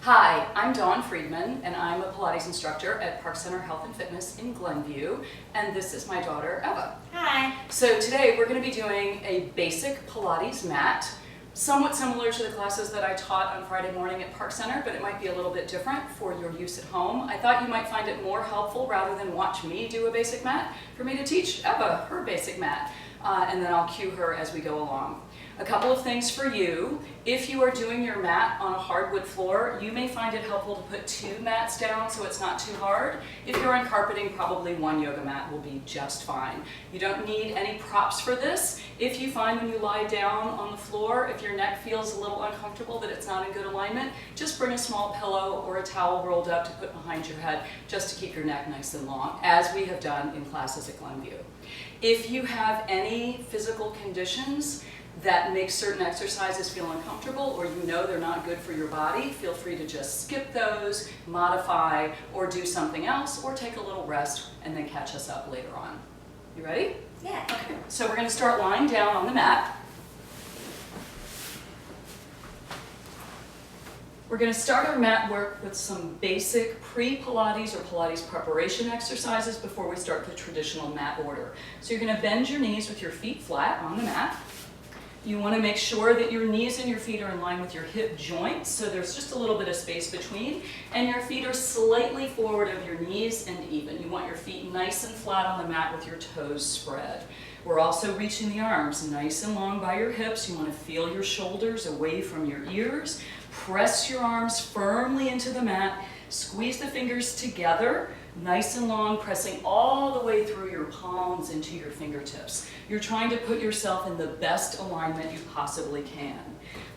Hi, I'm Dawn Friedman, and I'm a Pilates instructor at Park Center Health and Fitness in Glenview, and this is my daughter, Eva. Hi. So today we're going to be doing a basic Pilates mat, somewhat similar to the classes that I taught on Friday morning at Park Center, but it might be a little bit different for your use at home. I thought you might find it more helpful, rather than watch me do a basic mat, for me to teach Eva her basic mat, and then I'll cue her as we go along. A couple of things for you. If you are doing your mat on a hardwood floor, you may find it helpful to put 2 mats down so it's not too hard. If you're on carpeting, probably 1 yoga mat will be just fine. You don't need any props for this. If you find when you lie down on the floor, if your neck feels a little uncomfortable, that it's not in good alignment, just bring a small pillow or a towel rolled up to put behind your head just to keep your neck nice and long, as we have done in classes at Glenview. If you have any physical conditions that make certain exercises feel uncomfortable, or you know they're not good for your body, feel free to just skip those, modify, or do something else, or take a little rest and then catch us up later on. You ready? Yeah. Okay, so we're going to start lying down on the mat. We're going to start our mat work with some basic pre-Pilates or Pilates preparation exercises before we start the traditional mat order. So you're going to bend your knees with your feet flat on the mat. You want to make sure that your knees and your feet are in line with your hip joints, so there's just a little bit of space between, and your feet are slightly forward of your knees and even. You want your feet nice and flat on the mat with your toes spread. We're also reaching the arms nice and long by your hips. You want to feel your shoulders away from your ears. Press your arms firmly into the mat. Squeeze the fingers together, nice and long, pressing all the way through your palms into your fingertips. You're trying to put yourself in the best alignment you possibly can.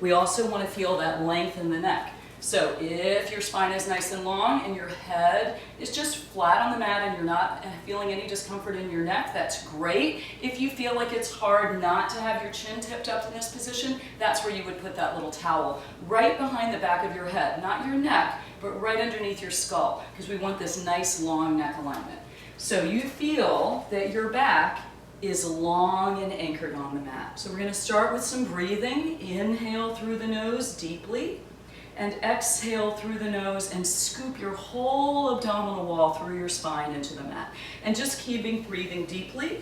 We also want to feel that length in the neck. So if your spine is nice and long and your head is just flat on the mat and you're not feeling any discomfort in your neck, that's great. If you feel like it's hard not to have your chin tipped up in this position, that's where you would put that little towel right behind the back of your head, not your neck, but right underneath your skull, because we want this nice long neck alignment. So you feel that your back is long and anchored on the mat. So we're going to start with some breathing. Inhale through the nose deeply, and exhale through the nose and scoop your whole abdominal wall through your spine into the mat. And just keeping breathing deeply.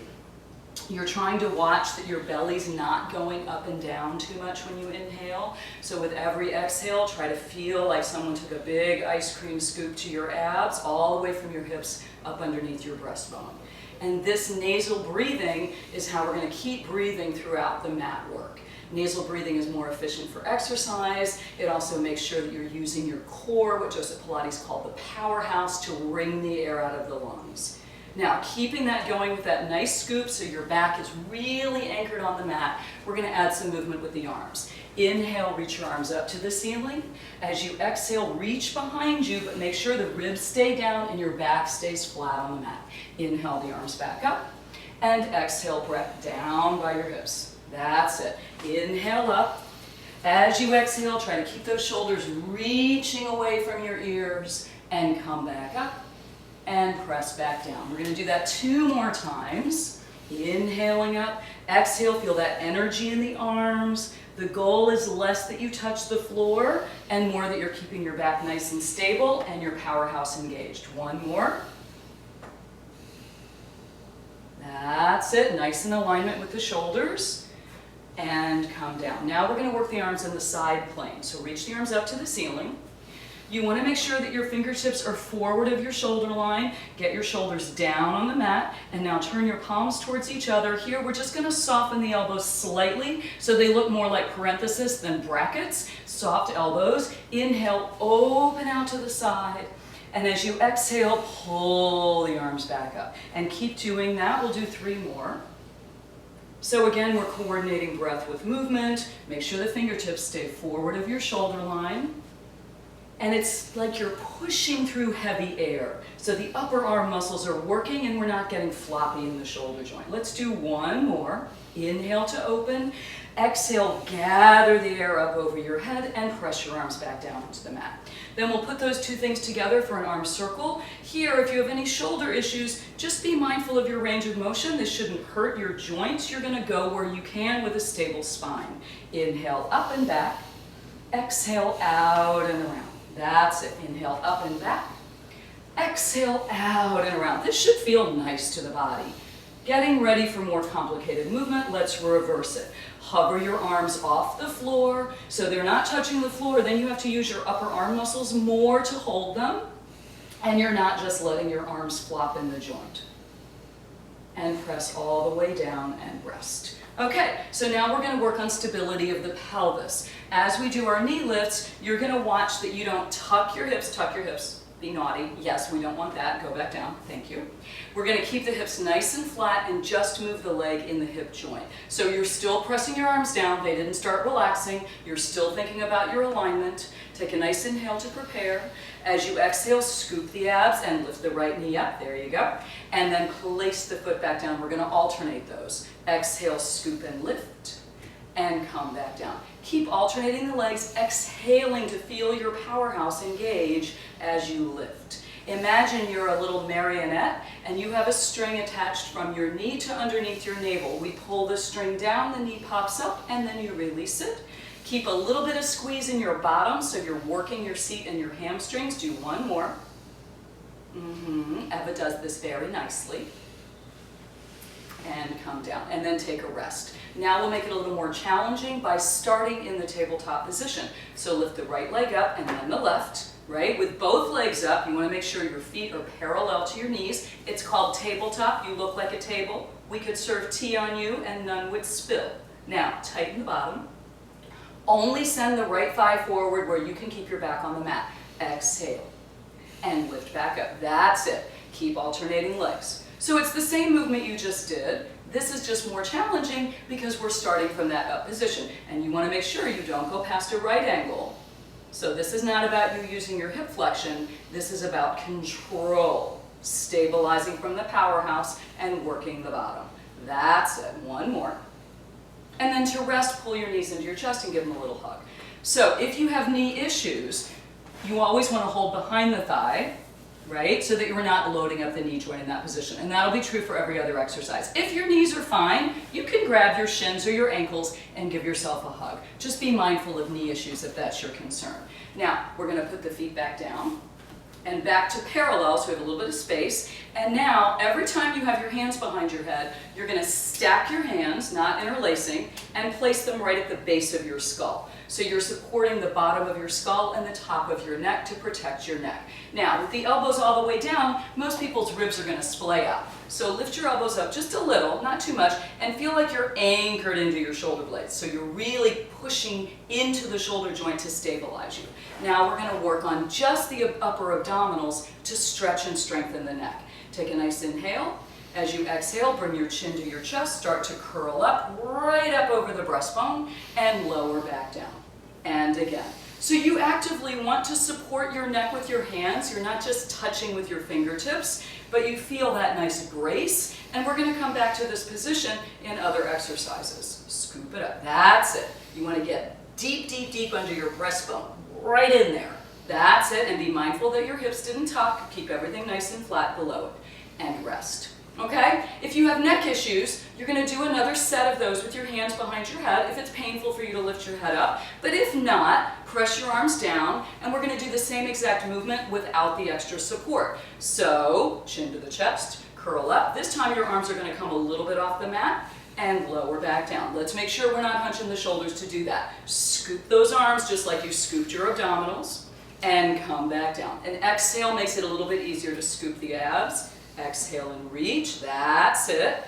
You're trying to watch that your belly's not going up and down too much when you inhale. So with every exhale, try to feel like someone took a big ice cream scoop to your abs, all the way from your hips up underneath your breastbone. And this nasal breathing is how we're going to keep breathing throughout the mat work. Nasal breathing is more efficient for exercise. It also makes sure that you're using your core, what Joseph Pilates called the powerhouse, to wring the air out of the lungs. Now, keeping that going with that nice scoop so your back is really anchored on the mat, we're going to add some movement with the arms. Inhale, reach your arms up to the ceiling. As you exhale, reach behind you, but make sure the ribs stay down and your back stays flat on the mat. Inhale the arms back up, and exhale, breath down by your hips. That's it. Inhale up. As you exhale, try to keep those shoulders reaching away from your ears, and come back up and press back down. We're going to do that 2 more times. Inhaling up, exhale, feel that energy in the arms. The goal is less that you touch the floor and more that you're keeping your back nice and stable and your powerhouse engaged. 1 more. That's it, nice in alignment with the shoulders. And come down. Now we're going to work the arms in the side plane. So reach the arms up to the ceiling. You want to make sure that your fingertips are forward of your shoulder line. Get your shoulders down on the mat, and now turn your palms towards each other. Here we're just going to soften the elbows slightly so they look more like parentheses than brackets. Soft elbows. Inhale, open out to the side. And as you exhale, pull the arms back up. And keep doing that. We'll do 3 more. So again, we're coordinating breath with movement. Make sure the fingertips stay forward of your shoulder line. And it's like you're pushing through heavy air. So the upper arm muscles are working and we're not getting floppy in the shoulder joint. Let's do 1 more. Inhale to open. Exhale, gather the air up over your head and press your arms back down into the mat. Then we'll put those 2 things together for an arm circle. Here, if you have any shoulder issues, just be mindful of your range of motion. This shouldn't hurt your joints. You're going to go where you can with a stable spine. Inhale up and back. Exhale out and around. That's it. Inhale, up and back. Exhale, out and around. This should feel nice to the body. Getting ready for more complicated movement, let's reverse it. Hover your arms off the floor so they're not touching the floor. Then you have to use your upper arm muscles more to hold them. And you're not just letting your arms flop in the joint. And press all the way down and rest. Okay, so now we're going to work on stability of the pelvis. As we do our knee lifts, you're going to watch that you don't tuck your hips, be naughty. Yes, we don't want that. Go back down. Thank you. We're going to keep the hips nice and flat and just move the leg in the hip joint. So you're still pressing your arms down. They didn't start relaxing. You're still thinking about your alignment. Take a nice inhale to prepare. As you exhale, scoop the abs and lift the right knee up. There you go. And then place the foot back down. We're going to alternate those. Exhale, scoop and lift. And come back down. Keep alternating the legs, exhaling to feel your powerhouse engage as you lift. Imagine you're a little marionette and you have a string attached from your knee to underneath your navel. We pull the string down, the knee pops up, and then you release it. Keep a little bit of squeeze in your bottom so you're working your seat and your hamstrings. Do one more. Eva does this very nicely. And come down, and then take a rest. Now we'll make it a little more challenging by starting in the tabletop position. So lift the right leg up and then the left, right? With both legs up, you want to make sure your feet are parallel to your knees. It's called tabletop. You look like a table. We could serve tea on you and none would spill. Now, tighten the bottom. Only send the right thigh forward where you can keep your back on the mat. Exhale and lift back up. That's it. Keep alternating legs. So it's the same movement you just did. This is just more challenging because we're starting from that up position. And you want to make sure you don't go past a right angle. So this is not about you using your hip flexion. This is about control, stabilizing from the powerhouse and working the bottom. That's it. One more. And then to rest, pull your knees into your chest and give them a little hug. So if you have knee issues, you always want to hold behind the thigh, right? So that you're not loading up the knee joint in that position. And that'll be true for every other exercise. If your knees are fine, you can grab your shins or your ankles and give yourself a hug. Just be mindful of knee issues if that's your concern. Now, we're going to put the feet back down and back to parallel, so we have a little bit of space. And now, every time you have your hands behind your head, you're going to stack your hands, not interlacing, and place them right at the base of your skull. So you're supporting the bottom of your skull and the top of your neck to protect your neck. Now, with the elbows all the way down, most people's ribs are going to splay out. So lift your elbows up just a little, not too much, and feel like you're anchored into your shoulder blades. So you're really pushing into the shoulder joint to stabilize you. Now we're going to work on just the upper abdominals to stretch and strengthen the neck. Take a nice inhale. As you exhale, bring your chin to your chest, start to curl up, right up over the breastbone, and lower back down. And again. So you actively want to support your neck with your hands. You're not just touching with your fingertips, but you feel that nice grace. And we're going to come back to this position in other exercises. Scoop it up. That's it. You want to get deep, deep, deep under your breastbone. Right in there. That's it. And be mindful that your hips didn't tuck. Keep everything nice and flat below it. And rest. Okay? If you have neck issues, you're going to do another set of those with your hands behind your head if it's painful for you to lift your head up. But if not, press your arms down, and we're going to do the same exact movement without the extra support. So, chin to the chest, curl up. This time your arms are going to come a little bit off the mat and lower back down. Let's make sure we're not hunching the shoulders to do that. Scoop those arms just like you scooped your abdominals and come back down. And exhale makes it a little bit easier to scoop the abs. Exhale and reach, that's it.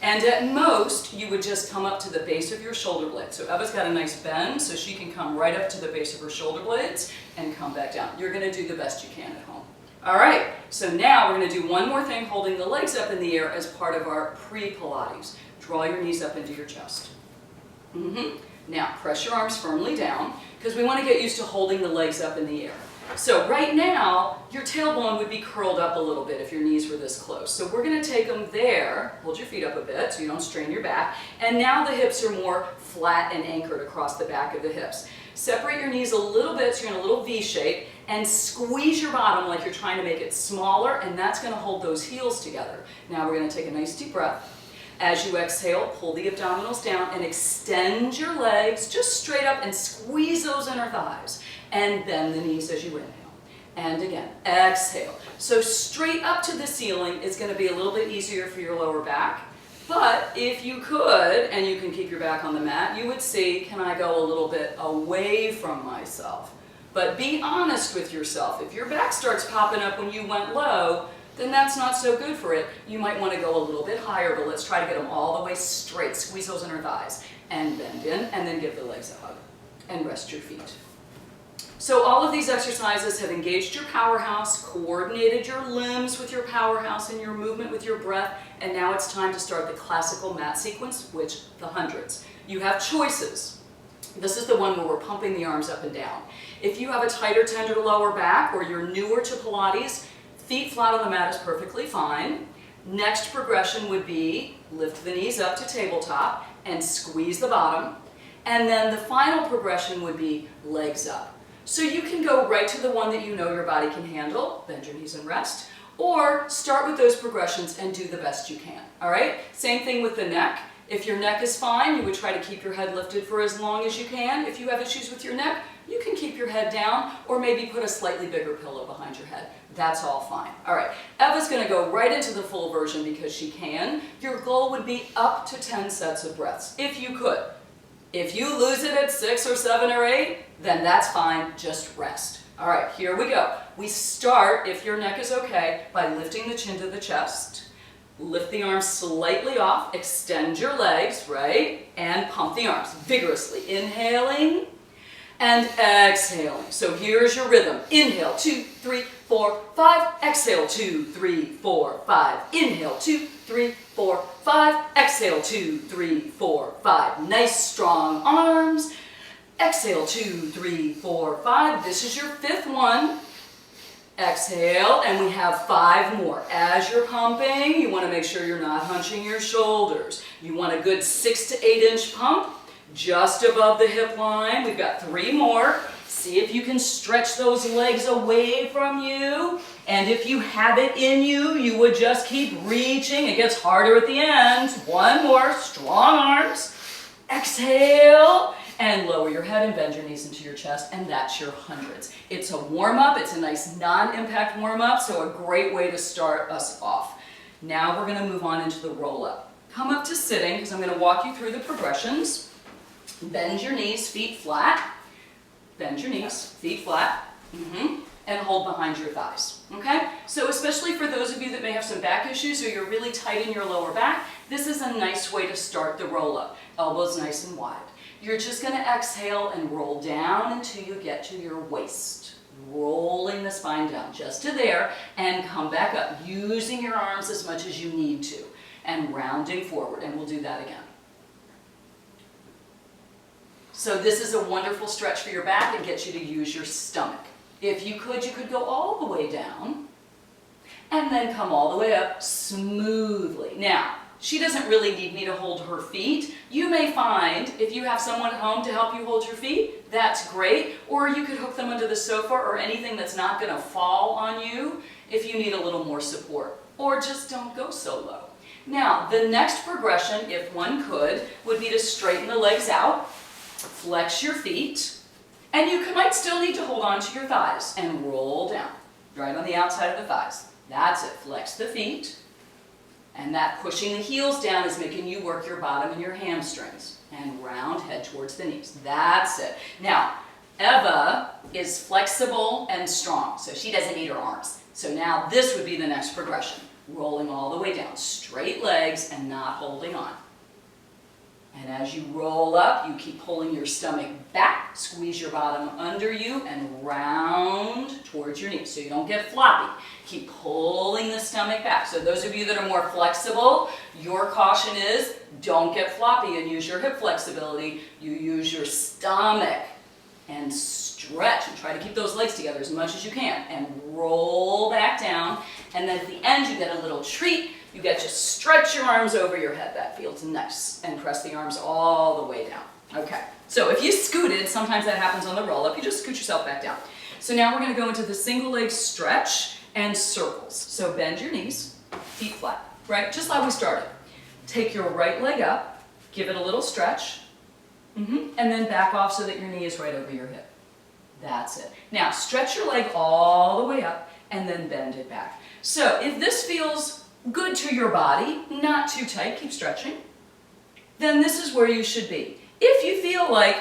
And at most, you would just come up to the base of your shoulder blades. So Eva's got a nice bend, so she can come right up to the base of her shoulder blades and come back down. You're going to do the best you can at home. All right, so now we're going to do one more thing, holding the legs up in the air as part of our pre-Pilates. Draw your knees up into your chest. Now, press your arms firmly down, because we want to get used to holding the legs up in the air. So right now, your tailbone would be curled up a little bit if your knees were this close. So we're going to take them there, hold your feet up a bit so you don't strain your back, and now the hips are more flat and anchored across the back of the hips. Separate your knees a little bit so you're in a little V shape, and squeeze your bottom like you're trying to make it smaller, and that's going to hold those heels together. Now we're going to take a nice deep breath. As you exhale, pull the abdominals down and extend your legs just straight up and squeeze those inner thighs. And bend the knees as you inhale. and again. Exhale. So straight up to the ceiling is going to be a little bit easier for your lower back. But if you could, and you can keep your back on the mat, you would see, can I go a little bit away from myself? But be honest with yourself. If your back starts popping up when you went low, then that's not so good for it. You might want to go a little bit higher, but let's try to get them all the way straight. Squeeze those inner thighs and bend in, and then give the legs a hug and rest your feet. So all of these exercises have engaged your powerhouse, coordinated your limbs with your powerhouse and your movement with your breath, and now it's time to start the classical mat sequence, which the hundreds. You have choices. This is the one where we're pumping the arms up and down. If you have a tighter, tender lower back, or you're newer to Pilates, feet flat on the mat is perfectly fine. Next progression would be lift the knees up to tabletop and squeeze the bottom. And then the final progression would be legs up. So you can go right to the one that you know your body can handle, bend your knees and rest, or start with those progressions and do the best you can, all right? Same thing with the neck. If your neck is fine, you would try to keep your head lifted for as long as you can. If you have issues with your neck, you can keep your head down or maybe put a slightly bigger pillow behind your head. That's all fine. All right, Eva's gonna go right into the full version because she can. Your goal would be up to 10 sets of breaths, if you could. If you lose it at 6 or 7 or 8, then that's fine, just rest. All right, here we go. We start, if your neck is okay, by lifting the chin to the chest. Lift the arms slightly off, extend your legs, right? And pump the arms vigorously. Inhaling and exhaling. So here's your rhythm. Inhale, 2, 3, 4, 5. Exhale, 2, 3, 4, 5. Inhale, 2, 3, 4, 5. Exhale, 2, 3, 4, 5. Nice strong arms. Exhale, 2, 3, 4, 5. This is your 5th one. Exhale, and we have 5 more. As you're pumping, you want to make sure you're not hunching your shoulders. You want a good 6 to 8 inch pump just above the hip line. We've got 3 more. See if you can stretch those legs away from you. And if you have it in you, you would just keep reaching. It gets harder at the end. 1 more, strong arms. Exhale. And lower your head and bend your knees into your chest, and that's your hundreds. It's a warm-up, it's a nice non-impact warm-up, so a great way to start us off. Now we're gonna move on into the roll-up. Come up to sitting, because I'm gonna walk you through the progressions. Bend your knees, feet flat. Bend your knees, feet flat. And hold behind your thighs, okay? So especially for those of you that may have some back issues or you're really tight in your lower back, this is a nice way to start the roll-up. Elbows nice and wide. You're just going to exhale and roll down until you get to your waist. Rolling the spine down just to there and come back up, using your arms as much as you need to and rounding forward, and we'll do that again. So this is a wonderful stretch for your back and gets you to use your stomach. If you could go all the way down and then come all the way up smoothly. Now, she doesn't really need me to hold her feet. You may find, if you have someone at home to help you hold your feet, that's great. Or you could hook them under the sofa or anything that's not going to fall on you if you need a little more support. Or just don't go so low. Now, the next progression, if one could, would be to straighten the legs out, flex your feet, and you might still need to hold on to your thighs and roll down, right on the outside of the thighs. That's it. Flex the feet. And that pushing the heels down is making you work your bottom and your hamstrings. And round head towards the knees. That's it. Now, Eva is flexible and strong, so she doesn't need her arms. So now this would be the next progression. Rolling all the way down. Straight legs and not holding on. And as you roll up, you keep pulling your stomach back, squeeze your bottom under you, and round towards your knees so you don't get floppy. Keep pulling the stomach back. So those of you that are more flexible, your caution is don't get floppy and use your hip flexibility. You use your stomach and stretch and try to keep those legs together as much as you can. And roll back down. And then at the end, you get a little treat. You get to stretch your arms over your head. That feels nice. And press the arms all the way down. Okay. So if you scooted, sometimes that happens on the roll-up, you just scoot yourself back down. So now we're going to go into the single leg stretch and circles. So bend your knees, feet flat, right? Just like we started. Take your right leg up, give it a little stretch, and then back off so that your knee is right over your hip. That's it. Now stretch your leg all the way up and then bend it back. So if this feels good to your body, not too tight, keep stretching, then this is where you should be. If you feel like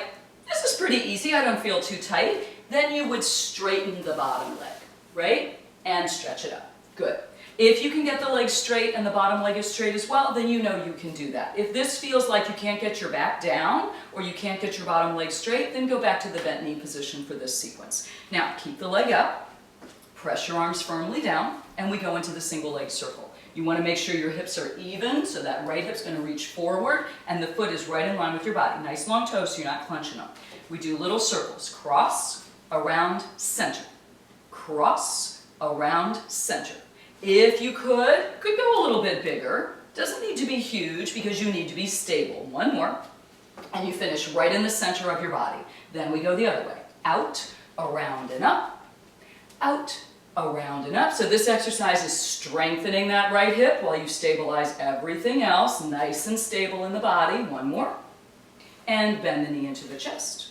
this is pretty easy, I don't feel too tight, then you would straighten the bottom leg, right? And stretch it up. Good. If you can get the leg straight and the bottom leg is straight as well, then you know you can do that. If this feels like you can't get your back down or you can't get your bottom leg straight, then go back to the bent knee position for this sequence. Now, keep the leg up, press your arms firmly down, and we go into the single leg circle. You want to make sure your hips are even, so that right hip's going to reach forward and the foot is right in line with your body. Nice long toes so you're not clenching them. We do little circles. Cross, around, center. Cross, around, center. If you could go a little bit bigger. Doesn't need to be huge because you need to be stable. One more. And you finish right in the center of your body. Then we go the other way. Out, around and up. Out, around and up. So this exercise is strengthening that right hip while you stabilize everything else. Nice and stable in the body. One more. And bend the knee into the chest.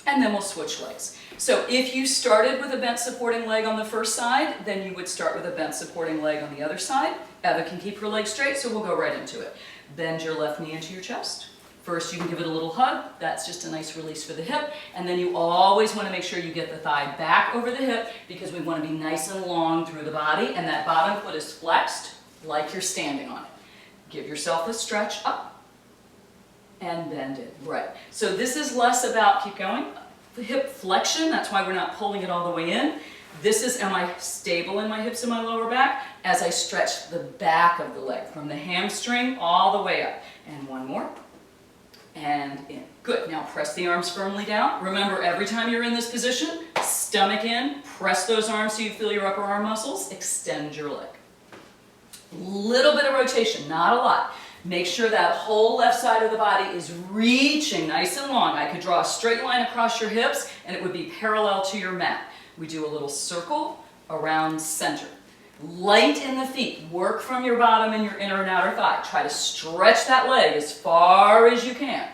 And then we'll switch legs. So if you started with a bent supporting leg on the first side, then you would start with a bent supporting leg on the other side. Eva can keep her leg straight, so we'll go right into it. Bend your left knee into your chest. First, you can give it a little hug. That's just a nice release for the hip. And then you always want to make sure you get the thigh back over the hip because we want to be nice and long through the body, and that bottom foot is flexed like you're standing on it. Give yourself a stretch up. And bend it, right. So this is less about, keep going, the hip flexion, that's why we're not pulling it all the way in. This is, am I stable in my hips and my lower back? As I stretch the back of the leg, from the hamstring all the way up. And one more, and in. Good, now press the arms firmly down. Remember, every time you're in this position, stomach in, press those arms so you feel your upper arm muscles, extend your leg. Little bit of rotation, not a lot. Make sure that whole left side of the body is reaching nice and long. I could draw a straight line across your hips and it would be parallel to your mat. We do a little circle around center. Light in the feet. Work from your bottom and your inner and outer thigh. Try to stretch that leg as far as you can.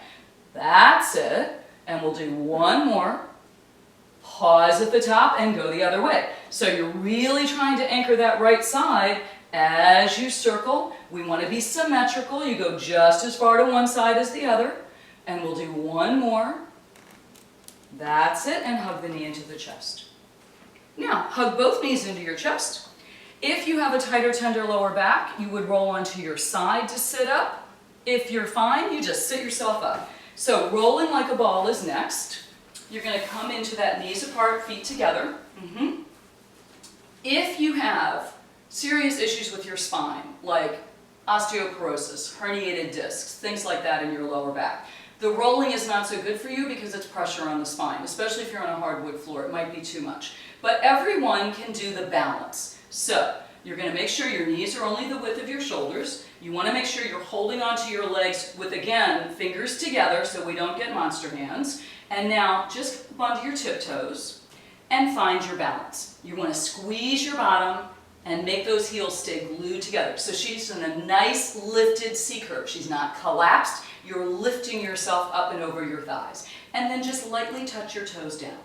That's it. And we'll do one more. Pause at the top and go the other way. So you're really trying to anchor that right side. As you circle, we want to be symmetrical. You go just as far to one side as the other. And we'll do one more. That's it. And hug the knee into the chest. Now, hug both knees into your chest. If you have a tighter, tender lower back, you would roll onto your side to sit up. If you're fine, you just sit yourself up. So rolling like a ball is next. You're going to come into that knees apart, feet together. If you have serious issues with your spine, like osteoporosis, herniated discs, things like that in your lower back, the rolling is not so good for you because it's pressure on the spine, especially if you're on a hardwood floor. It might be too much. But everyone can do the balance. So you're going to make sure your knees are only the width of your shoulders. You want to make sure you're holding onto your legs with, again, fingers together so we don't get monster hands. And now just bund your tiptoes and find your balance. You want to squeeze your bottom and make those heels stay glued together. So she's in a nice lifted C curve. She's not collapsed. You're lifting yourself up and over your thighs. And then just lightly touch your toes down.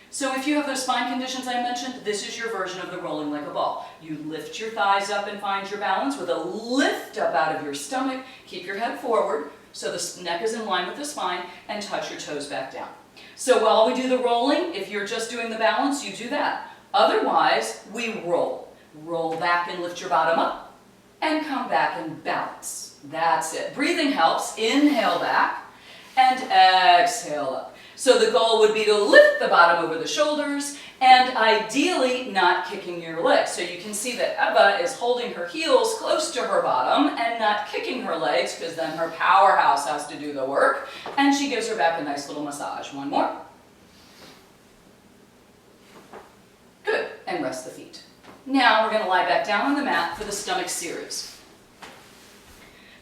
So if you have those spine conditions I mentioned, this is your version of the rolling like a ball. You lift your thighs up and find your balance with a lift up out of your stomach. Keep your head forward so the neck is in line with the spine, and touch your toes back down. So while we do the rolling, if you're just doing the balance, you do that. Otherwise, we roll. Roll back and lift your bottom up, and come back and balance. That's it. Breathing helps. Inhale back, and exhale up. So the goal would be to lift the bottom over the shoulders, and ideally not kicking your legs. So you can see that Eva is holding her heels close to her bottom and not kicking her legs, because then her powerhouse has to do the work, and she gives her back a nice little massage. One more. Good. And rest the feet. Now we're going to lie back down on the mat for the stomach series.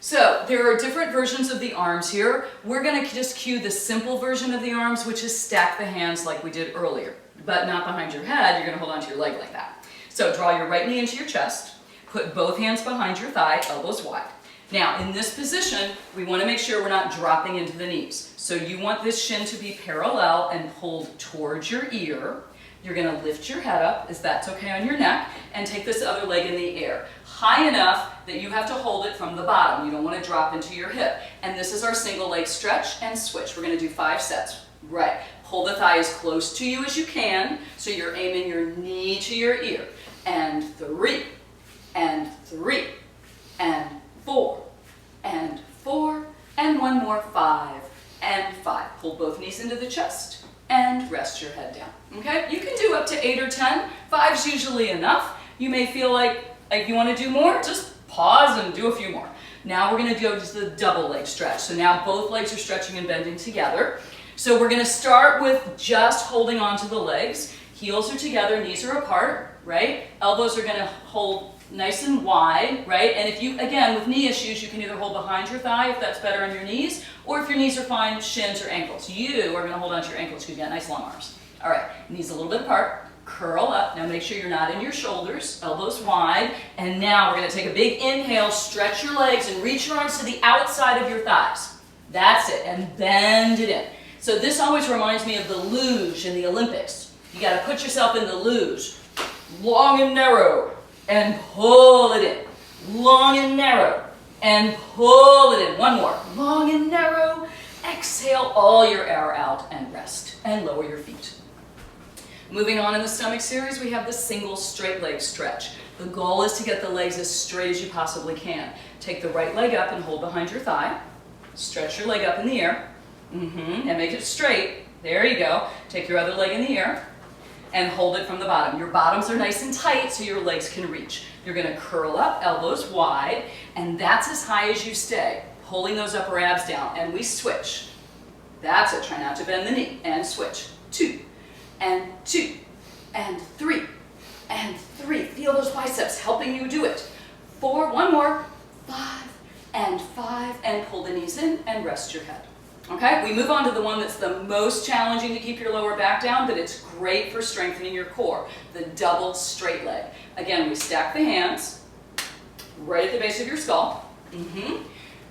So there are different versions of the arms here. We're going to just cue the simple version of the arms, which is stack the hands like we did earlier, but not behind your head. You're going to hold onto your leg like that. So draw your right knee into your chest. Put both hands behind your thigh, elbows wide. Now, in this position, we want to make sure we're not dropping into the knees. So you want this shin to be parallel and pulled towards your ear. You're going to lift your head up, as that's okay on your neck, and take this other leg in the air. High enough that you have to hold it from the bottom. You don't want to drop into your hip. And this is our single leg stretch and switch. We're going to do 5 sets. Right. Pull the thigh as close to you as you can, so you're aiming your knee to your ear. And 3, and 3, and 4, and 4, and one more, 5, and 5. Pull both knees into the chest and rest your head down. Okay? You can do up to 8 or 10. 5's usually enough. You may feel like if you want to do more, just pause and do a few more. Now we're going to go to the double leg stretch. So now both legs are stretching and bending together. So we're going to start with just holding on to the legs. Heels are together, knees are apart, right? Elbows are going to hold nice and wide, right? And if you, again, with knee issues, you can either hold behind your thigh if that's better on your knees, or if your knees are fine, shins or ankles. You are going to hold on to your ankles because you got nice long arms. All right, knees a little bit apart, curl up. Now make sure you're not in your shoulders, elbows wide. And now we're going to take a big inhale, stretch your legs, and reach your arms to the outside of your thighs. That's it, and bend it in. So this always reminds me of the luge in the Olympics. You got to put yourself in the luge, long and narrow, and pull it in. Long and narrow, and pull it in. One more. Long and narrow. Exhale all your air out and rest. And lower your feet. Moving on in the stomach series, we have the single straight leg stretch. The goal is to get the legs as straight as you possibly can. Take the right leg up and hold behind your thigh. Stretch your leg up in the air. And make it straight. There you go. Take your other leg in the air and hold it from the bottom. Your bottoms are nice and tight so your legs can reach. You're going to curl up, elbows wide, and that's as high as you stay, pulling those upper abs down. And we switch. That's it. Try not to bend the knee. And switch. 2, and 2, and 3, and 3. Feel those biceps helping you do it. 4, one more, 5, and pull the knees in and rest your head. Okay, we move on to the one that's the most challenging to keep your lower back down, but it's great for strengthening your core, the double straight leg. Again, we stack the hands right at the base of your skull.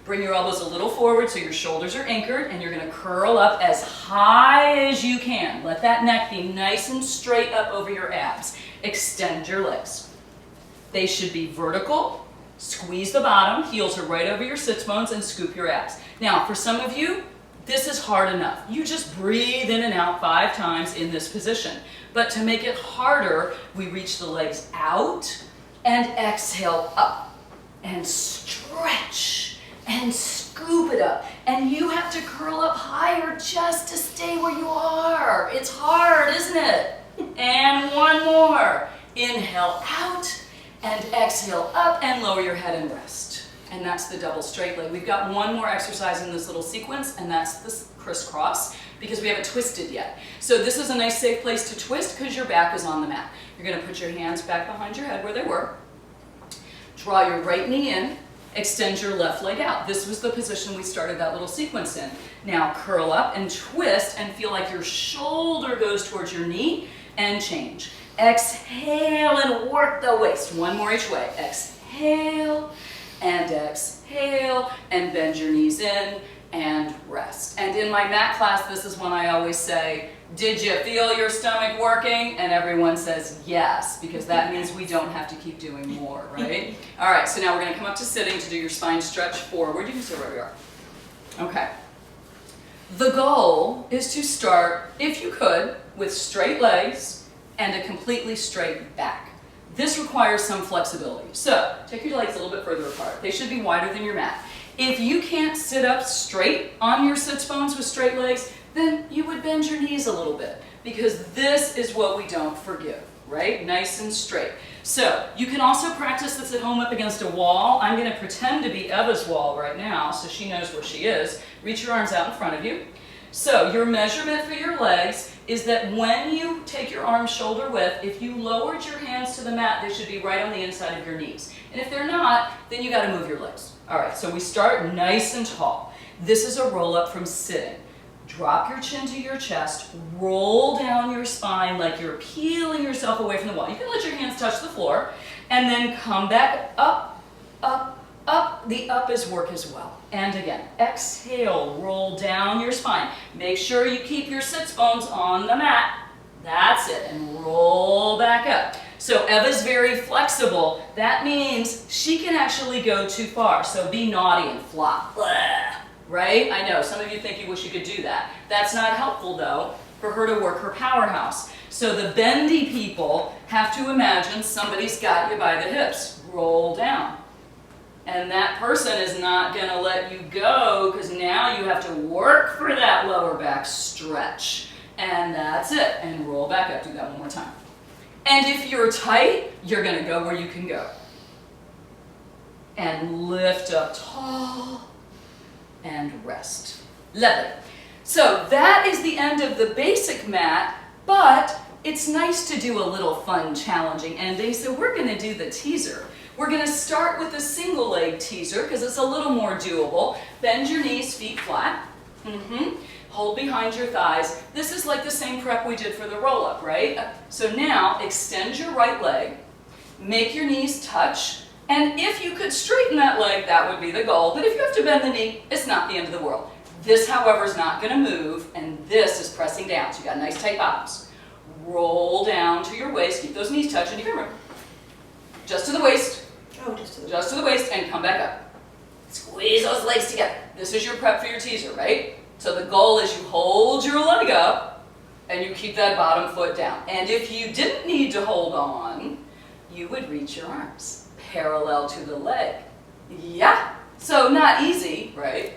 Bring your elbows a little forward so your shoulders are anchored, and you're going to curl up as high as you can. Let that neck be nice and straight up over your abs. Extend your legs. They should be vertical. Squeeze the bottom, heels are right over your sits bones, and scoop your abs. Now, for some of you, this is hard enough. You just breathe in and out 5 times in this position. But to make it harder, we reach the legs out and exhale up and stretch and scoop it up. And you have to curl up higher just to stay where you are. It's hard, isn't it? And one more. Inhale out and exhale up and lower your head and rest. And that's the double straight leg. We've got one more exercise in this little sequence, and that's the crisscross, because we haven't twisted yet. So this is a nice safe place to twist because your back is on the mat. You're going to put your hands back behind your head where they were. Draw your right knee in. Extend your left leg out. This was the position we started that little sequence in. Now curl up and twist and feel like your shoulder goes towards your knee and change. Exhale and work the waist. One more each way. Exhale and exhale and bend your knees in and rest. And in my mat class, this is when I always say, did you feel your stomach working? And everyone says yes, because that means we don't have to keep doing more, right? All right, so now we're going to come up to sitting to do your spine stretch forward. You can sit where you are. Okay. The goal is to start, if you could, with straight legs and a completely straight back. This requires some flexibility. So take your legs a little bit further apart. They should be wider than your mat. If you can't sit up straight on your sits bones with straight legs, then you would bend your knees a little bit, because this is what we don't forgive, right? Nice and straight. So you can also practice this at home up against a wall. I'm going to pretend to be Eva's wall right now so she knows where she is. Reach your arms out in front of you. So your measurement for your legs is that when you take your arms shoulder width, if you lowered your hands to the mat, they should be right on the inside of your knees. And if they're not, then you got to move your legs. All right, so we start nice and tall. This is a roll up from sitting. Drop your chin to your chest, roll down your spine like you're peeling yourself away from the wall. You can let your hands touch the floor, and then come back up, up, Up, the up is work as well. And again, exhale, roll down your spine. Make sure you keep your sits bones on the mat. That's it, and roll back up. So Eva's very flexible. That means she can actually go too far. So be naughty and flop, right? I know, some of you think you wish you could do that. That's not helpful though, for her to work her powerhouse. So the bendy people have to imagine somebody's got you by the hips. Roll down. And that person is not going to let you go because now you have to work for that lower back stretch. And that's it. And roll back up. Do that one more time. And if you're tight, you're going to go where you can go. And lift up tall and rest. Lovely. So that is the end of the basic mat, but it's nice to do a little fun, challenging ending. So we're going to do the teaser. We're going to start with a single leg teaser because it's a little more doable. Bend your knees, feet flat. Hold behind your thighs. This is like the same prep we did for the roll-up, right? So now extend your right leg, make your knees touch, and if you could straighten that leg, that would be the goal. But if you have to bend the knee, it's not the end of the world. This, however, is not going to move, and this is pressing down. So you got nice tight bottoms. Roll down to your waist. Keep those knees touching. You can remember. Just to the waist. Oh, just to the waist, and come back up. Squeeze those legs together. This is your prep for your teaser, right? So the goal is you hold your leg up and you keep that bottom foot down. And if you didn't need to hold on, you would reach your arms parallel to the leg. Yeah. So not easy, right?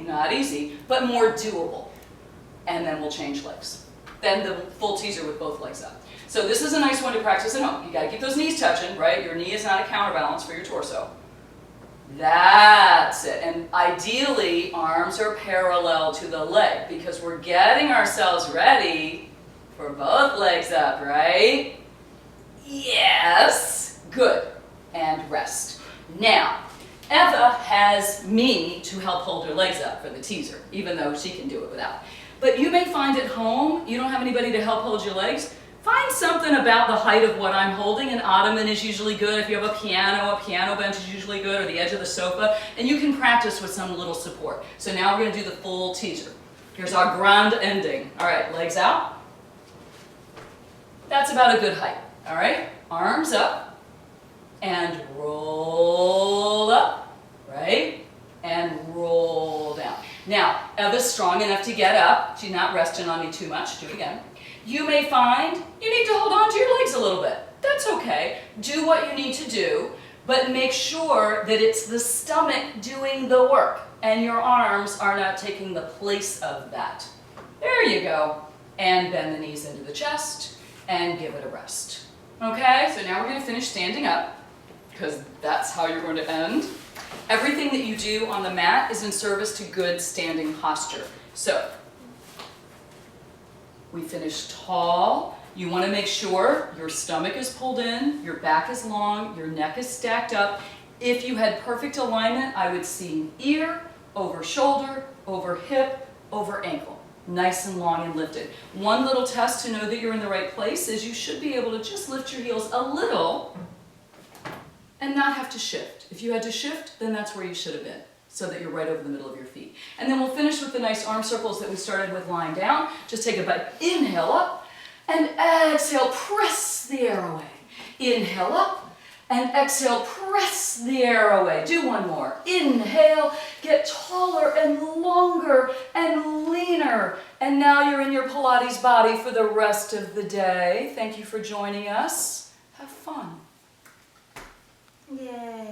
Not easy, but more doable. And then we'll change legs. Then the full teaser with both legs up. So this is a nice one to practice at home. You got to keep those knees touching, right? Your knee is not a counterbalance for your torso. That's it. And ideally, arms are parallel to the leg because we're getting ourselves ready for both legs up, right? Yes. Good. And rest. Now, Eva has me to help hold her legs up for the teaser, even though she can do it without. But you may find at home, you don't have anybody to help hold your legs. Find something about the height of what I'm holding. An ottoman is usually good. If you have a piano bench is usually good, or the edge of the sofa. And you can practice with some little support. So now we're going to do the full teaser. Here's our grand ending. All right, legs out. That's about a good height. All right, arms up and roll up, right? And roll down. Now, Eva's strong enough to get up. She's not resting on me too much. Do it again. You may find you need to hold on to your legs a little bit. That's okay. Do what you need to do, but make sure that it's the stomach doing the work and your arms are not taking the place of that. There you go. And bend the knees into the chest and give it a rest. Okay, so now we're going to finish standing up because that's how you're going to end. Everything that you do on the mat is in service to good standing posture. So, we finish tall. You want to make sure your stomach is pulled in, your back is long, your neck is stacked up. If you had perfect alignment, I would see ear, over shoulder, over hip, over ankle. Nice and long and lifted. One little test to know that you're in the right place is you should be able to just lift your heels a little and not have to shift. If you had to shift, then that's where you should have been, so that you're right over the middle of your feet. And then we'll finish with the nice arm circles that we started with lying down. Just take a bite. Inhale up and exhale, press the air away. Inhale up and exhale, press the air away. Do one more. Inhale, get taller and longer and leaner. And now you're in your Pilates body for the rest of the day. Thank you for joining us. Have fun. Yay.